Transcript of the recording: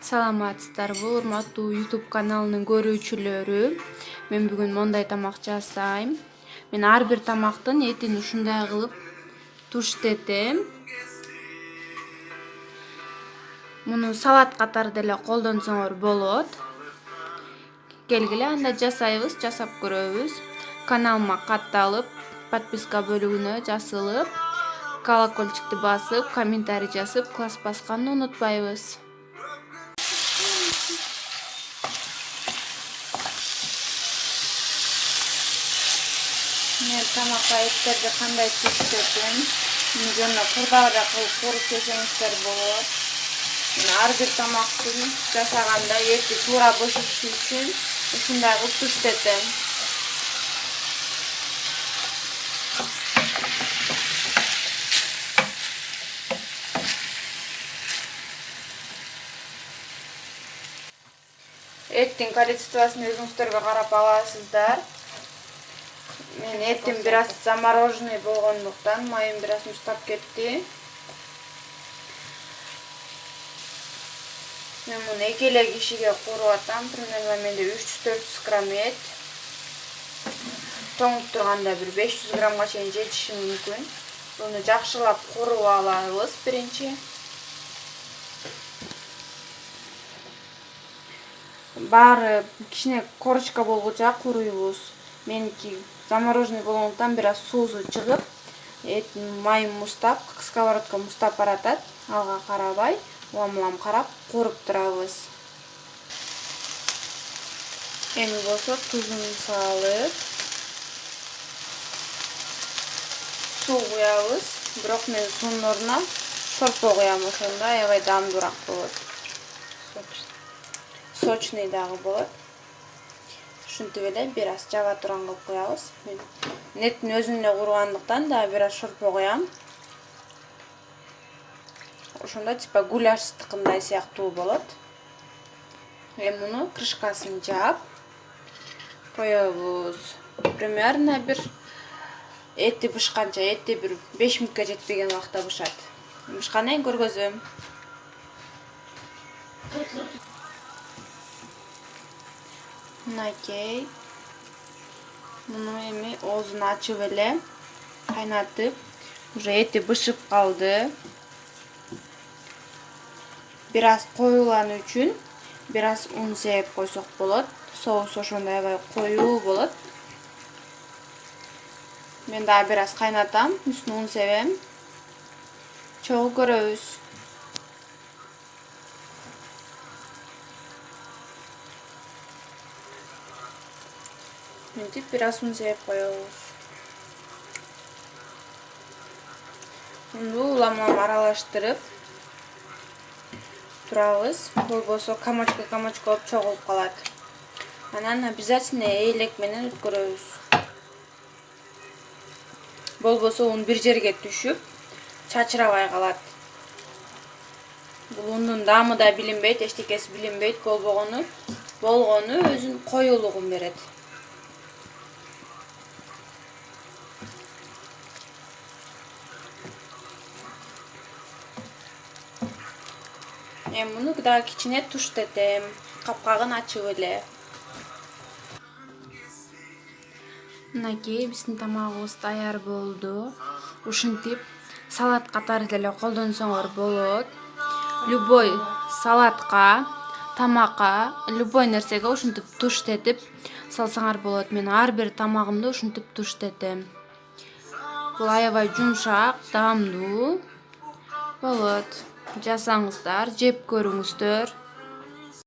Саламатсыздарбы, урматтуу YouTube каналынын көрүүчүлөрү. Мен бүгүн мондай тамак жасайм. Мен ар бир тамактын этин ушундай кылып туштетем. Муну салат катары деле колдонсоңор болот. Келгиле анда жасайбыз, жасап көрөбүз. Каналыма катталып, подписка бөлүгүнө жасылып, колокольчикти басып, комментарий жазып, класс басканды унутпайбыз. Мен тамакка эттерди кандай туштетем, жана курдагыдай кылып кууруп жесеңиздер болот. Ар бир тамактын жасаганда эти туура бышышы үчүн ушундай кылып туштетем. Эттин количествосын өзүңүздөргө карап аласыздар. Мен этим бир аз замороженный болгондуктан майым бир аз муштап кетти. Мен муну 2 эле кишиге кууруп атам. Примерно менде 300-400 грамм эт. Тоңуп турганда бир 500 граммга чейин жетиши мүмкүн. Буну жакшылап кууруп алабыз биринчи. Баары кичине корочка болгуча кууруйбуз. Меники замороженный болгондуктан бир аз суусу чыгып, майым муштап, сковородка муштап баратат. Алга карабай, улам карап кууруп турабыз. Эми болсо тузун салып, суу куябыз. Бирок мен суунун ордуна шорпо куям, ошондо аябай даамдуураак болот. Сочный дагы болот. Ушинтип эле бир аз жаба турган кылып коябыз. Мен эттин өзүнө кургандыктан да бир аз шорпо коям. Ошондо типа гуляштыкындай сыяктуу болот. Эми муну крышкасын жаап коебуз. Примерно бир эти бышканча, эти бир 5 мүнөткө жетпеген убакта бышат. Бышкандан кийин көргөзөм. Мынакей. Муну эми оозун ачып эле кайнатып, уже эти бышып калды. Бир аз коюлануу үчүн бир аз ун сээп койсок болот. Соус ошондой аябай коюу болот. Мен дагы бир аз кайнатам, үстүнө ун себем. Чогуу көрөбүз. Мынтип бир аз ун сээп коебуз. Муну улам аралаштырып турабыз. Болбосо комочка болуп чогулуп калат. Анан обязательно элек менен өткөрөбүз. Болбосо ун бир жерге түшүп, чачырабай калат. Бул ундун даамы да билинбейт, эчтекеси билинбейт, болгону өзүнүн коюулугун берет. Эми муну дагы кичине туштетем, капкагын ачып эле. Мынакей биздин тамагыбыз даяр болду. Ушинтип салат катары деле колдонсоңор болот. Любой салатка, тамакка, любой нерсеге ушинтип туштетип салсаңар болот. Мен ар бир тамагымды ушинтип туштетем. Бул аябай жумшак, даамдуу болот. Жасаңыздар, жеп көрүңүздөр.